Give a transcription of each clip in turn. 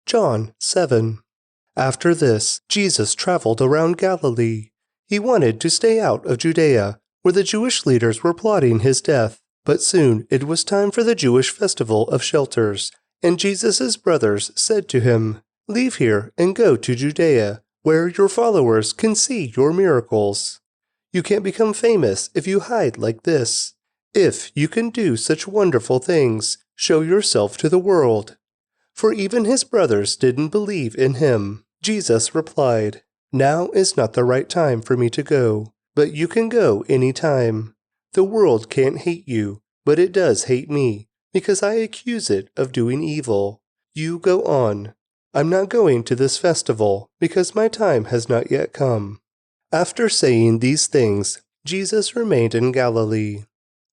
John 7. After this, Jesus traveled around Galilee. He wanted to stay out of Judea, where the Jewish leaders were plotting his death. But soon it was time for the Jewish festival of shelters, and Jesus' brothers said to him, "Leave here and go to Judea, where your followers can see your miracles. You can't become famous if you hide like this. If you can do such wonderful things, show yourself to the world." For even his brothers didn't believe in him. Jesus replied, "Now is not the right time for me to go, but you can go any time. The world can't hate you, but it does hate me, because I accuse it of doing evil. You go on. I'm not going to this festival, because my time has not yet come." After saying these things, Jesus remained in Galilee.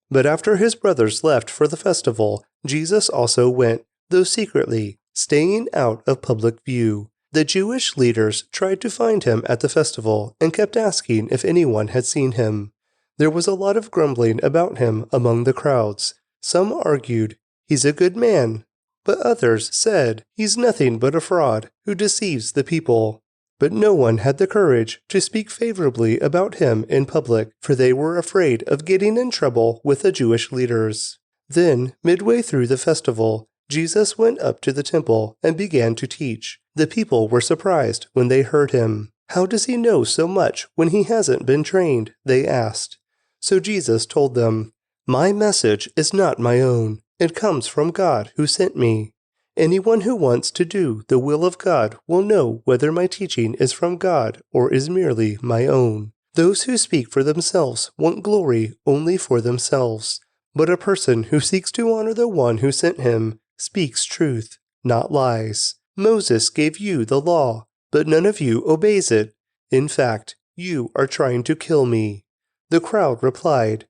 But after his brothers left for the festival, Jesus also went, though secretly, staying out of public view. The Jewish leaders tried to find him at the festival and kept asking if anyone had seen him. There was a lot of grumbling about him among the crowds. Some argued, "He's a good man," but others said, "He's nothing but a fraud who deceives the people." But no one had the courage to speak favorably about him in public, for they were afraid of getting in trouble with the Jewish leaders. Then, midway through the festival, Jesus went up to the temple and began to teach. The people were surprised when they heard him. "How does he know so much when he hasn't been trained?" they asked. So Jesus told them, "My message is not my own. It comes from God who sent me. Anyone who wants to do the will of God will know whether my teaching is from God or is merely my own. Those who speak for themselves want glory only for themselves. But a person who seeks to honor the one who sent him speaks truth, not lies. Moses gave you the law, but none of you obeys it. In fact, you are trying to kill me." The crowd replied,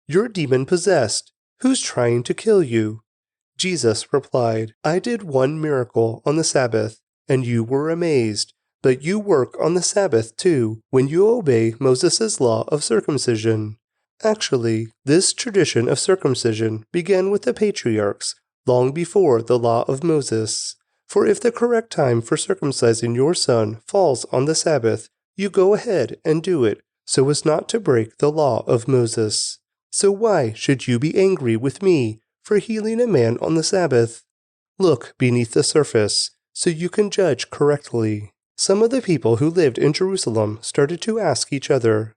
"You're demon-possessed. Who's trying to kill you?" Jesus replied, "I did one miracle on the Sabbath, and you were amazed. But you work on the Sabbath too, when you obey Moses' law of circumcision. Actually, this tradition of circumcision began with the patriarchs, long before the law of Moses. For if the correct time for circumcising your son falls on the Sabbath, you go ahead and do it, so as not to break the law of Moses. So why should you be angry with me for healing a man on the Sabbath? Look beneath the surface, so you can judge correctly." Some of the people who lived in Jerusalem started to ask each other,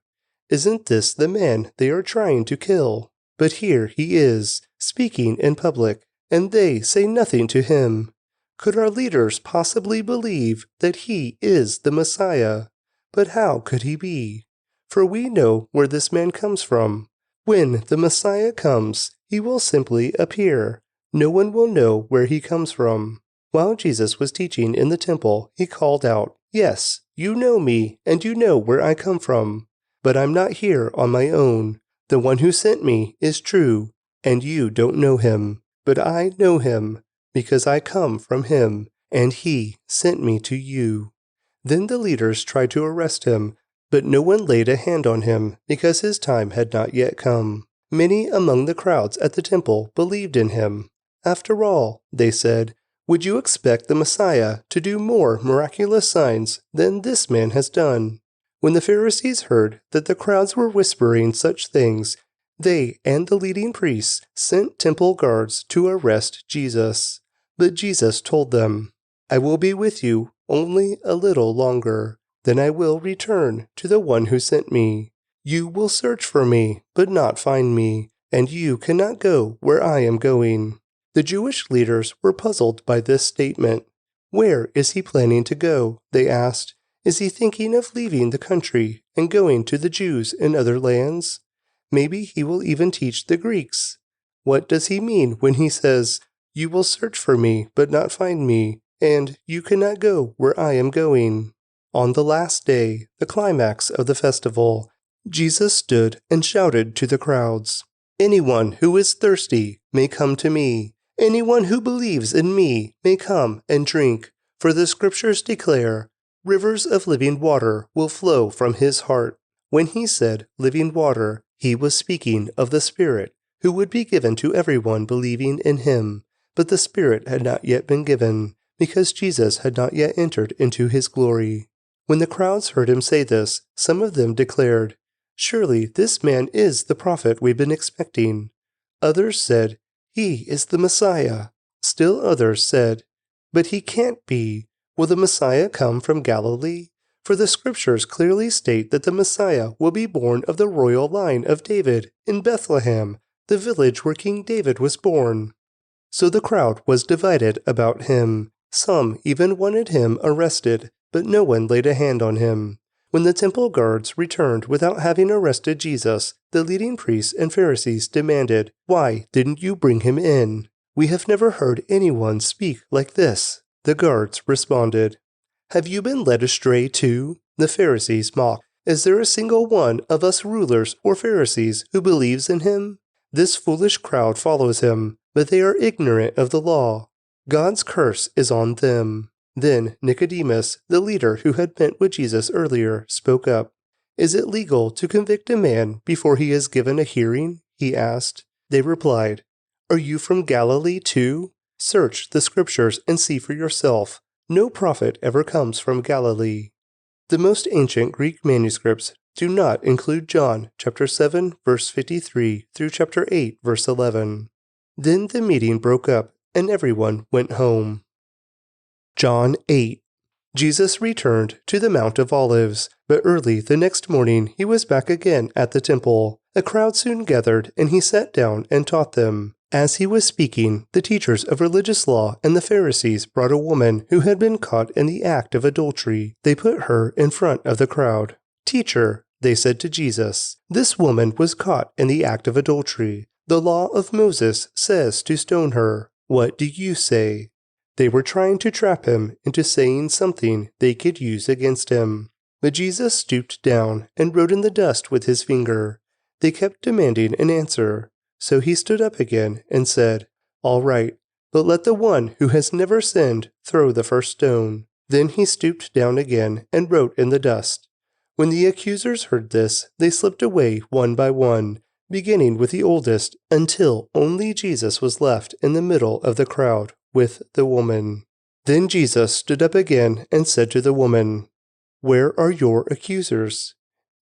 "Isn't this the man they are trying to kill? But here he is, speaking in public, and they say nothing to him. Could our leaders possibly believe that he is the Messiah? But how could he be? For we know where this man comes from. When the Messiah comes, he will simply appear. No one will know where he comes from." While Jesus was teaching in the temple, he called out, "Yes, you know me, and you know where I come from. But I'm not here on my own. The one who sent me is true, and you don't know him. But I know him, because I come from him, and he sent me to you." Then the leaders tried to arrest him, but no one laid a hand on him, because his time had not yet come. Many among the crowds at the temple believed in him. "After all," they said, "would you expect the Messiah to do more miraculous signs than this man has done?" When the Pharisees heard that the crowds were whispering such things, they and the leading priests sent temple guards to arrest Jesus. But Jesus told them, "I will be with you only a little longer. Then I will return to the one who sent me. You will search for me, but not find me, and you cannot go where I am going." The Jewish leaders were puzzled by this statement. "Where is he planning to go?" they asked. "Is he thinking of leaving the country and going to the Jews in other lands? Maybe he will even teach the Greeks. What does he mean when he says, 'You will search for me, but not find me,' and 'You cannot go where I am going'?" On the last day, the climax of the festival, Jesus stood and shouted to the crowds, "Anyone who is thirsty may come to me. Anyone who believes in me may come and drink, for the scriptures declare, rivers of living water will flow from his heart." When he said living water, he was speaking of the Spirit, who would be given to everyone believing in him, but the Spirit had not yet been given, because Jesus had not yet entered into his glory. When the crowds heard him say this, some of them declared, "Surely this man is the prophet we've been expecting." Others said, "He is the Messiah." Still others said, "But he can't be. Will the Messiah come from Galilee? For the scriptures clearly state that the Messiah will be born of the royal line of David in Bethlehem, the village where King David was born." So the crowd was divided about him. Some even wanted him arrested, but no one laid a hand on him. When the temple guards returned without having arrested Jesus, the leading priests and Pharisees demanded, "Why didn't you bring him in? We have never heard anyone speak like this." The guards responded, "Have you been led astray too?" The Pharisees mocked. "Is there a single one of us rulers or Pharisees who believes in him? This foolish crowd follows him, but they are ignorant of the law. God's curse is on them." Then Nicodemus, the leader who had met with Jesus earlier, spoke up. "Is it legal to convict a man before he is given a hearing?" he asked. They replied, "Are you from Galilee too? Search the scriptures and see for yourself. No prophet ever comes from Galilee." The most ancient Greek manuscripts do not include John chapter 7 verse 53 through chapter 8 verse 11. Then the meeting broke up and everyone went home. John 8. Jesus returned to the Mount of Olives, but early the next morning he was back again at the temple. A crowd soon gathered, and he sat down and taught them. As he was speaking, the teachers of religious law and the Pharisees brought a woman who had been caught in the act of adultery. They put her in front of the crowd. "Teacher," they said to Jesus, "this woman was caught in the act of adultery. The law of Moses says to stone her. What do you say?" They were trying to trap him into saying something they could use against him. But Jesus stooped down and wrote in the dust with his finger. They kept demanding an answer. So he stood up again and said, "All right, but let the one who has never sinned throw the first stone." Then he stooped down again and wrote in the dust. When the accusers heard this, they slipped away one by one, beginning with the oldest, until only Jesus was left in the middle of the crowd with the woman. Then Jesus stood up again and said to the woman, "Where are your accusers?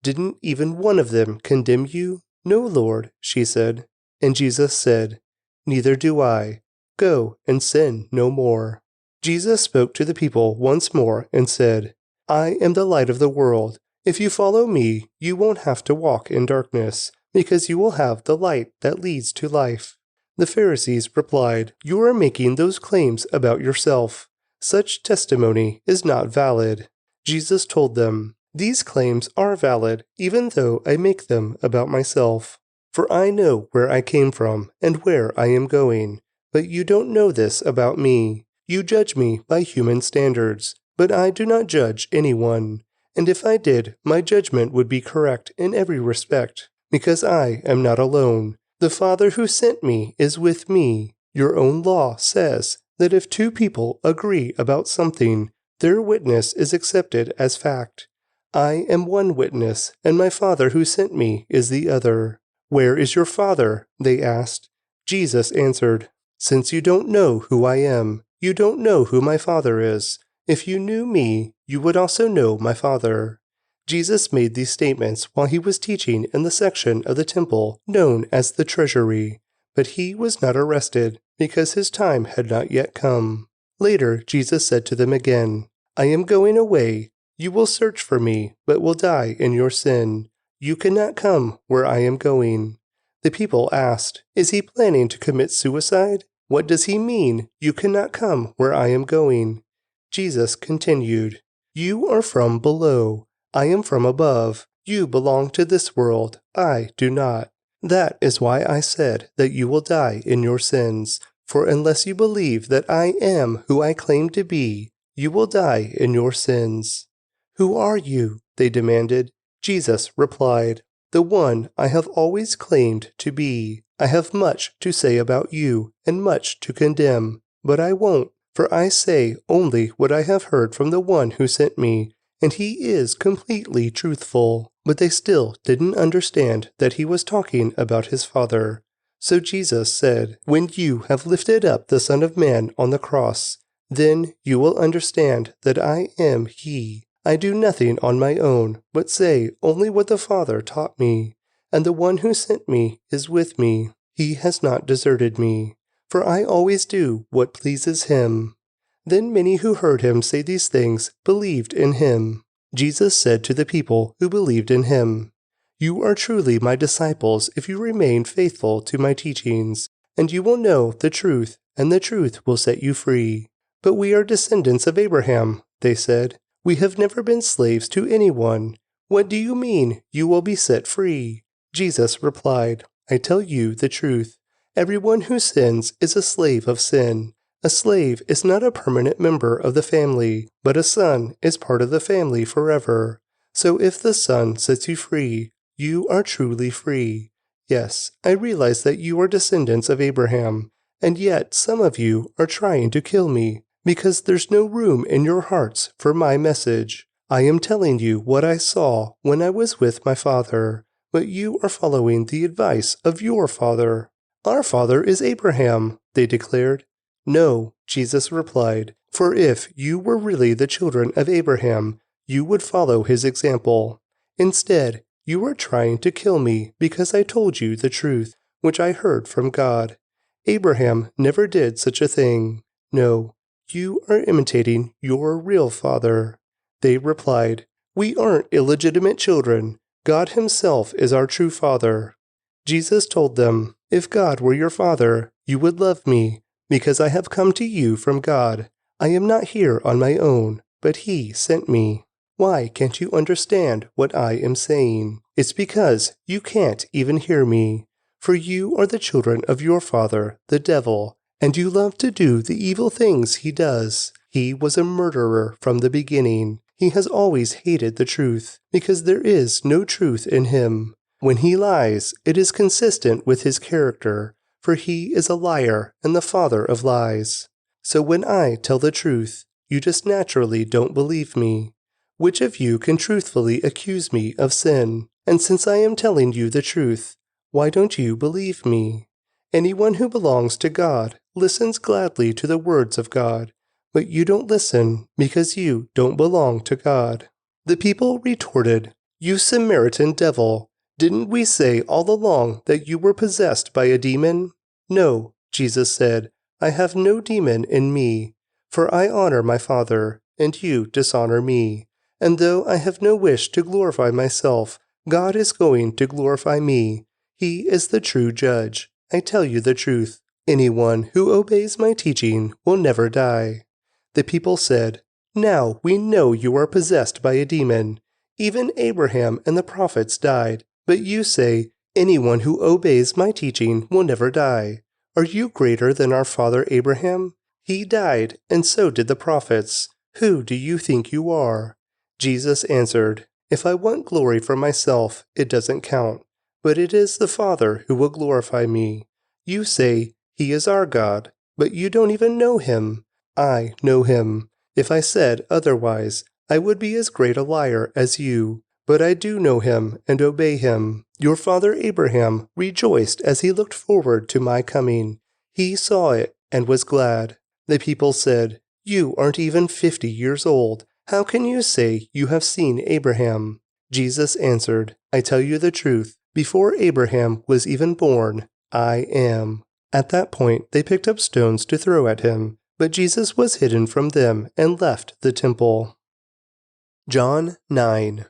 Didn't even one of them condemn you?" "No, Lord," she said. And Jesus said, "Neither do I. Go and sin no more." Jesus spoke to the people once more and said, "I am the light of the world. If you follow me, you won't have to walk in darkness, because you will have the light that leads to life." The Pharisees replied, "You are making those claims about yourself. Such testimony is not valid." Jesus told them, "These claims are valid, even though I make them about myself. For I know where I came from and where I am going, but you don't know this about me. You judge me by human standards, but I do not judge anyone. And if I did, my judgment would be correct in every respect, because I am not alone. The Father who sent me is with me. Your own law says that if two people agree about something, their witness is accepted as fact. I am one witness, and my Father who sent me is the other." "Where is your Father?" they asked. Jesus answered, "Since you don't know who I am, you don't know who my Father is. If you knew me, you would also know my Father." Jesus made these statements while he was teaching in the section of the temple known as the treasury, but he was not arrested because his time had not yet come. Later, Jesus said to them again, "I am going away. You will search for me, but will die in your sin. You cannot come where I am going." The people asked, "Is he planning to commit suicide? What does he mean, you cannot come where I am going?" Jesus continued, "You are from below. I am from above. You belong to this world. I do not. That is why I said that you will die in your sins. For unless you believe that I am who I claim to be, you will die in your sins." "Who are you?" they demanded. Jesus replied, "The one I have always claimed to be. I have much to say about you and much to condemn, but I won't, for I say only what I have heard from the one who sent me, and he is completely truthful." But they still didn't understand that he was talking about his Father. So Jesus said, "When you have lifted up the Son of Man on the cross, Then you will understand that I am He. I do nothing on my own, but say only what the Father taught me. And the one who sent me is with me. He has not deserted me, for I always do what pleases Him." Then many who heard him say these things believed in him. Jesus said to the people who believed in him, "You are truly my disciples if you remain faithful to my teachings, and you will know the truth, and the truth will set you free." "But we are descendants of Abraham," they said. "We have never been slaves to anyone. What do you mean you will be set free?" Jesus replied, "I tell you the truth. Everyone who sins is a slave of sin. A slave is not a permanent member of the family, but a son is part of the family forever. So if the Son sets you free, you are truly free. Yes, I realize that you are descendants of Abraham, and yet some of you are trying to kill me, because there's no room in your hearts for my message. I am telling you what I saw when I was with my father, but you are following the advice of your father." "Our father is Abraham," they declared. "No," Jesus replied, "for if you were really the children of Abraham, you would follow his example. Instead, you are trying to kill me because I told you the truth, which I heard from God. Abraham never did such a thing. No, you are imitating your real father." They replied, "We aren't illegitimate children. God himself is our true father." Jesus told them, "If God were your father, you would love me, because I have come to you from God. I am not here on my own, but He sent me. Why can't you understand what I am saying? It's because you can't even hear me. For you are the children of your father, the devil, and you love to do the evil things he does. He was a murderer from the beginning. He has always hated the truth, because there is no truth in him. When he lies, it is consistent with his character, for he is a liar and the father of lies. So when I tell the truth, you just naturally don't believe me. Which of you can truthfully accuse me of sin? And since I am telling you the truth, why don't you believe me? Anyone who belongs to God listens gladly to the words of God, but you don't listen because you don't belong to God." The people retorted, "You Samaritan devil! Didn't we say all along that you were possessed by a demon?" "No," Jesus said, "I have no demon in me, for I honor my Father, and you dishonor me. And though I have no wish to glorify myself, God is going to glorify me. He is the true judge. I tell you the truth. Anyone who obeys my teaching will never die." The people said, "Now we know you are possessed by a demon. Even Abraham and the prophets died. But you say, 'Anyone who obeys my teaching will never die.' Are you greater than our father Abraham? He died, and so did the prophets. Who do you think you are?" Jesus answered, "If I want glory for myself, it doesn't count. But it is the Father who will glorify me. You say, 'He is our God,' but you don't even know him. I know him. If I said otherwise, I would be as great a liar as you. But I do know him and obey him. Your father Abraham rejoiced as he looked forward to my coming. He saw it and was glad." The people said, "You aren't even 50 years old. How can you say you have seen Abraham?" Jesus answered, "I tell you the truth. Before Abraham was even born, I am." At that point, they picked up stones to throw at him, but Jesus was hidden from them and left the temple. John 9.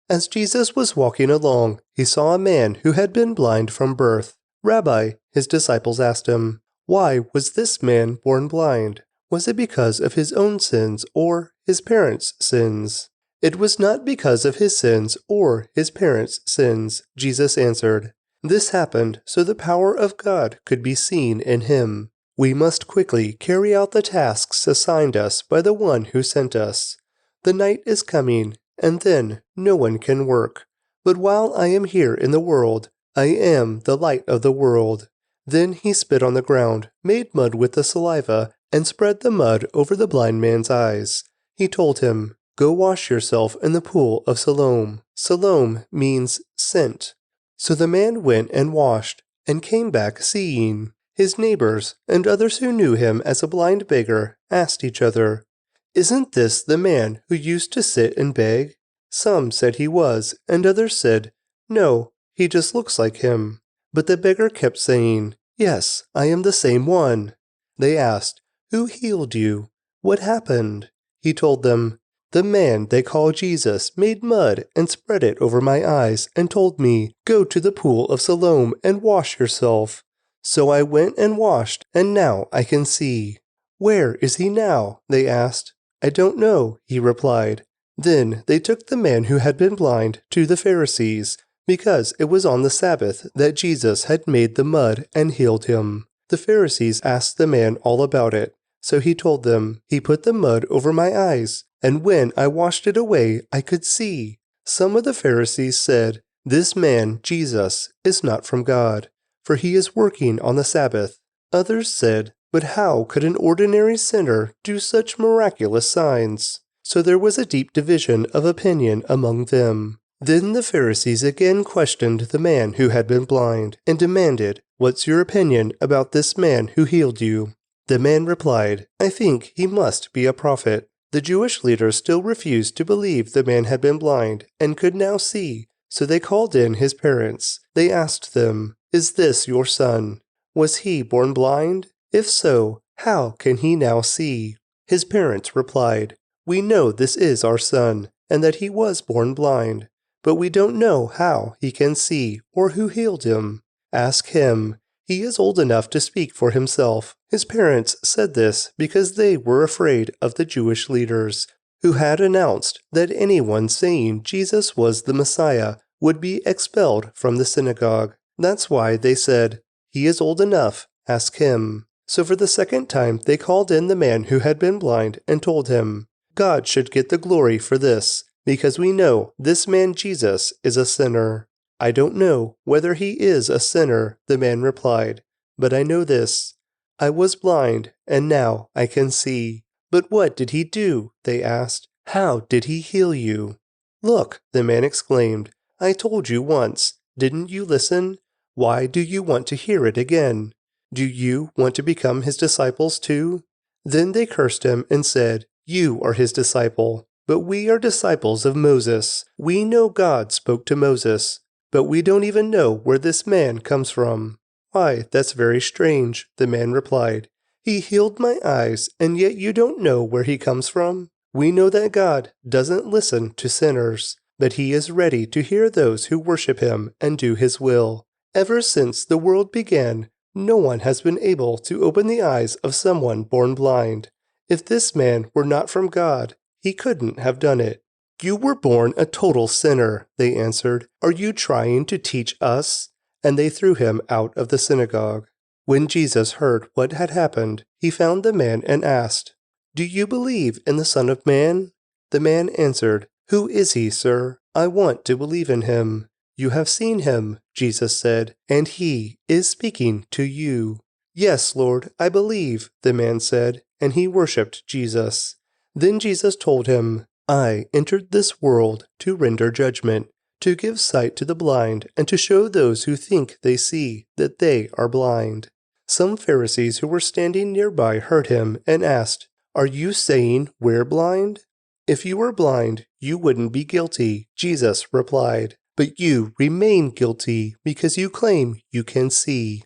As Jesus was walking along, he saw a man who had been blind from birth. "Rabbi," his disciples asked him, "why was this man born blind? Was it because of his own sins or his parents' sins?" "It was not because of his sins or his parents' sins," Jesus answered. "This happened so the power of God could be seen in him. We must quickly carry out the tasks assigned us by the one who sent us. The night is coming, and then no one can work. But while I am here in the world, I am the light of the world." Then he spit on the ground, made mud with the saliva, and spread the mud over the blind man's eyes. He told him, "Go wash yourself in the pool of Siloam." Siloam means sent. So the man went and washed, and came back seeing. His neighbors and others who knew him as a blind beggar asked each other, "Isn't this the man who used to sit and beg?" Some said he was, and others said, "No, he just looks like him." But the beggar kept saying, "Yes, I am the same one." They asked, "Who healed you? What happened?" He told them, "The man they call Jesus made mud and spread it over my eyes and told me, 'Go to the pool of Siloam and wash yourself.' So I went and washed, and now I can see." "Where is he now?" they asked. "I don't know," he replied. Then they took the man who had been blind to the Pharisees, because it was on the Sabbath that Jesus had made the mud and healed him. The Pharisees asked the man all about it. So he told them, "He put the mud over my eyes, and when I washed it away, I could see." Some of the Pharisees said, "This man, Jesus, is not from God, for he is working on the Sabbath." Others said, "But how could an ordinary sinner do such miraculous signs?" So there was a deep division of opinion among them. Then the Pharisees again questioned the man who had been blind, and demanded, "What's your opinion about this man who healed you?" The man replied, "I think he must be a prophet." The Jewish leaders still refused to believe the man had been blind and could now see, so they called in his parents. They asked them, "Is this your son? Was he born blind? If so, how can he now see?" His parents replied, "We know this is our son, and that he was born blind, but we don't know how he can see or who healed him. Ask him. He is old enough to speak for himself." His parents said this because they were afraid of the Jewish leaders, who had announced that anyone saying Jesus was the Messiah would be expelled from the synagogue. That's why they said, "He is old enough, ask him." So for the second time they called in the man who had been blind and told him, "God should get the glory for this, because we know this man Jesus is a sinner." "I don't know whether he is a sinner," the man replied, "but I know this. I was blind, and now I can see." "But what did he do?" they asked. "How did he heal you?" "Look," the man exclaimed, "I told you once. Didn't you listen? Why do you want to hear it again? Do you want to become his disciples too?" Then they cursed him and said, "You are his disciple, but we are disciples of Moses. We know God spoke to Moses, but we don't even know where this man comes from." "Why, that's very strange," the man replied. "He healed my eyes, and yet you don't know where he comes from? We know that God doesn't listen to sinners, but he is ready to hear those who worship him and do his will. Ever since the world began, no one has been able to open the eyes of someone born blind. If this man were not from God, he couldn't have done it." "You were born a total sinner," they answered. "Are you trying to teach us?" And they threw him out of the synagogue. When Jesus heard what had happened, he found the man and asked, "Do you believe in the Son of Man?" The man answered, "Who is he, sir? I want to believe in him." "You have seen him," Jesus said, "and he is speaking to you." "Yes, Lord, I believe," the man said, and he worshipped Jesus. Then Jesus told him, "I entered this world to render judgment, to give sight to the blind, and to show those who think they see that they are blind." Some Pharisees who were standing nearby heard him and asked, "Are you saying we're blind?" "If you were blind, you wouldn't be guilty," Jesus replied. "But you remain guilty because you claim you can see."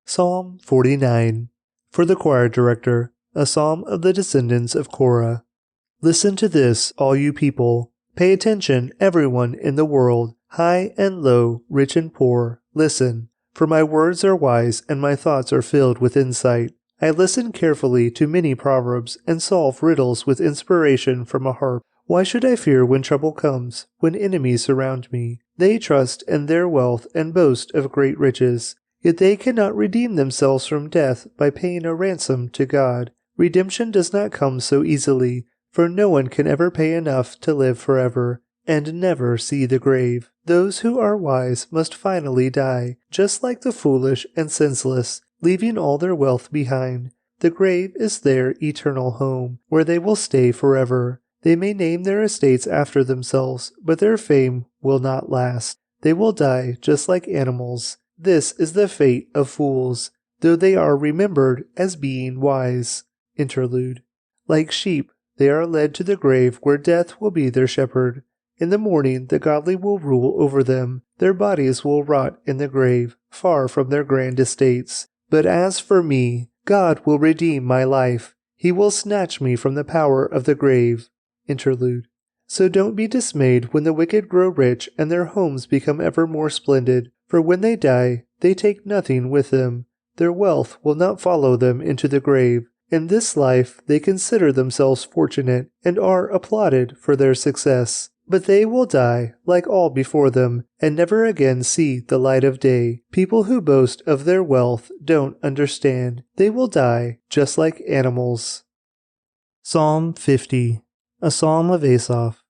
Psalm 49. For the choir director, a psalm of the descendants of Korah. Listen to this, all you people. Pay attention, everyone in the world, high and low, rich and poor. Listen, for my words are wise and my thoughts are filled with insight. I listen carefully to many proverbs and solve riddles with inspiration from a harp. Why should I fear when trouble comes, when enemies surround me? They trust in their wealth and boast of great riches. Yet they cannot redeem themselves from death by paying a ransom to God. Redemption does not come so easily, for no one can ever pay enough to live forever and never see the grave. Those who are wise must finally die, just like the foolish and senseless, leaving all their wealth behind. The grave is their eternal home, where they will stay forever. They may name their estates after themselves, but their fame will not last. They will die just like animals. This is the fate of fools. though they are remembered as being wise. Interlude. Like sheep, they are led to the grave where death will be their shepherd. In the morning the godly will rule over them. Their bodies will rot in the grave, far from their grand estates. But as for me, God will redeem my life. He will snatch me from the power of the grave. Interlude. So don't be dismayed when the wicked grow rich and their homes become ever more splendid, for when they die, they take nothing with them. Their wealth will not follow them into the grave. In this life they consider themselves fortunate and are applauded for their success. But they will die, like all before them, and never again see the light of day. People who boast of their wealth don't understand. They will die just like animals. Psalm 50. A Psalm of Asaph.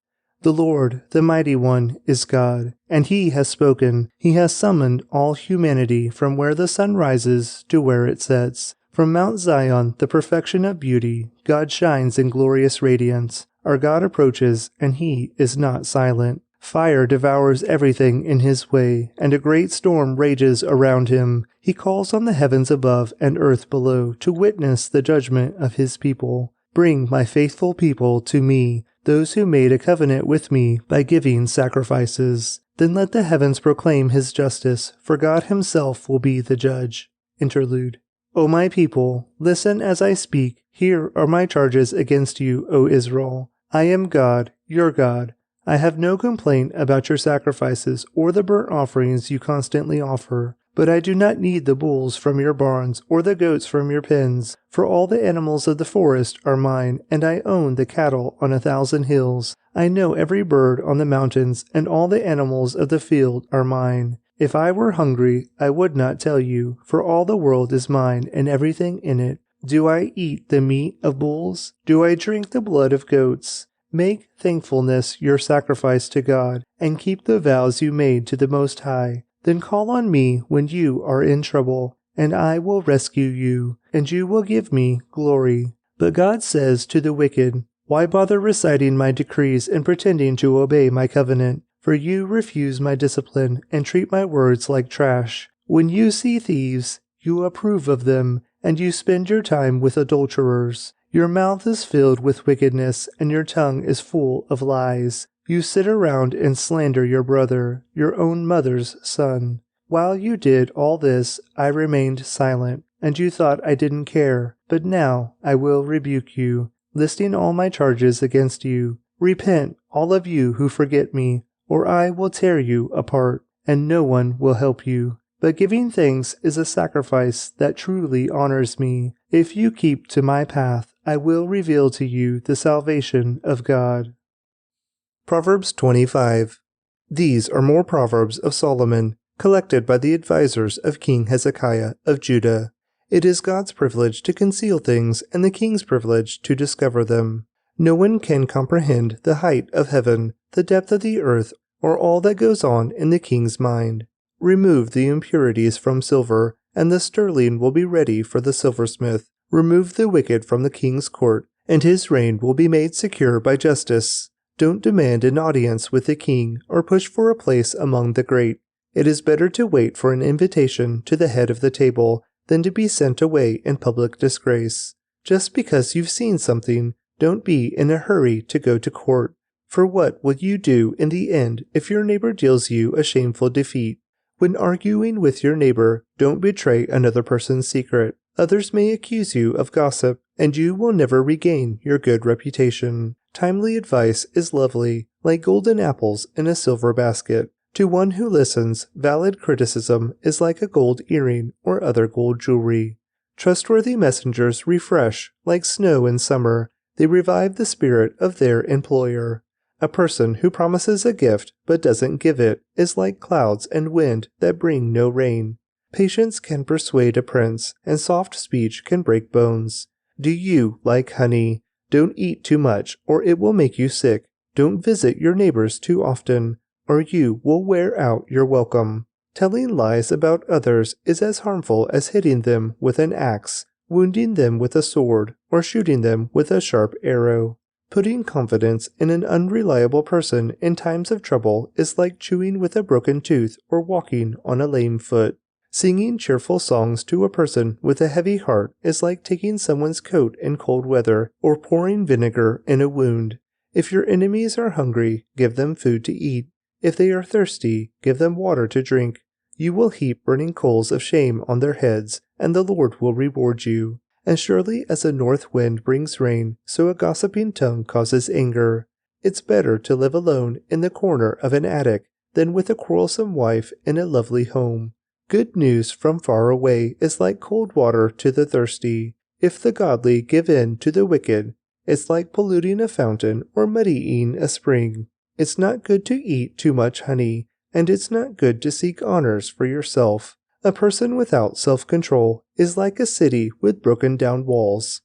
The Lord, the Mighty One, is God, and He has spoken. He has summoned all humanity from where the sun rises to where it sets. From Mount Zion, the perfection of beauty, God shines in glorious radiance. Our God approaches, and He is not silent. Fire devours everything in His way, and a great storm rages around Him. He calls on the heavens above and earth below to witness the judgment of His people. Bring my faithful people to me, those who made a covenant with me by giving sacrifices. Then let the heavens proclaim His justice, for God Himself will be the judge. Interlude. O my people, listen as I speak. Here are my charges against you, O Israel. I am God, your God. I have no complaint about your sacrifices or the burnt offerings you constantly offer. But I do not need the bulls from your barns or the goats from your pens, for all the animals of the forest are mine, and I own the cattle on 1,000 hills. I know every bird on the mountains, and all the animals of the field are mine. If I were hungry, I would not tell you, for all the world is mine and everything in it. Do I eat the meat of bulls? Do I drink the blood of goats? Make thankfulness your sacrifice to God, and keep the vows you made to the Most High. Then call on me when you are in trouble, and I will rescue you, and you will give me glory. But God says to the wicked, why bother reciting my decrees and pretending to obey my covenant? For you refuse my discipline and treat my words like trash. When you see thieves, you approve of them, and you spend your time with adulterers. Your mouth is filled with wickedness, and your tongue is full of lies. You sit around and slander your brother, your own mother's son. While you did all this, I remained silent, and you thought I didn't care. But now I will rebuke you, listing all my charges against you. Repent, all of you who forget me, or I will tear you apart, and no one will help you. But giving thanks is a sacrifice that truly honors me. If you keep to my path, I will reveal to you the salvation of God. Proverbs 25. These are more Proverbs of Solomon, collected by the advisors of King Hezekiah of Judah. It is God's privilege to conceal things and the king's privilege to discover them. No one can comprehend the height of heaven, the depth of the earth, or all that goes on in the king's mind. Remove the impurities from silver, and the sterling will be ready for the silversmith. Remove the wicked from the king's court, and his reign will be made secure by justice. Don't demand an audience with the king, or push for a place among the great. It is better to wait for an invitation to the head of the table than to be sent away in public disgrace. Just because you've seen something, don't be in a hurry to go to court. For what will you do in the end if your neighbor deals you a shameful defeat? When arguing with your neighbor, don't betray another person's secret. Others may accuse you of gossip, and you will never regain your good reputation. Timely advice is lovely, like golden apples in a silver basket. To one who listens, valid criticism is like a gold earring or other gold jewelry. Trustworthy messengers refresh, like snow in summer. They revive the spirit of their employer. A person who promises a gift but doesn't give it is like clouds and wind that bring no rain. Patience can persuade a prince, and soft speech can break bones. Do you like honey? Don't eat too much, or it will make you sick. Don't visit your neighbors too often, or you will wear out your welcome. Telling lies about others is as harmful as hitting them with an axe, wounding them with a sword, or shooting them with a sharp arrow. Putting confidence in an unreliable person in times of trouble is like chewing with a broken tooth or walking on a lame foot. Singing cheerful songs to a person with a heavy heart is like taking someone's coat in cold weather or pouring vinegar in a wound. If your enemies are hungry, give them food to eat. If they are thirsty, give them water to drink. You will heap burning coals of shame on their heads, and the Lord will reward you. And surely as a north wind brings rain, so a gossiping tongue causes anger. It's better to live alone in the corner of an attic than with a quarrelsome wife in a lovely home. Good news from far away is like cold water to the thirsty. If the godly give in to the wicked, it's like polluting a fountain or muddying a spring. It's not good to eat too much honey, and it's not good to seek honors for yourself. A person without self-control is like a city with broken down walls.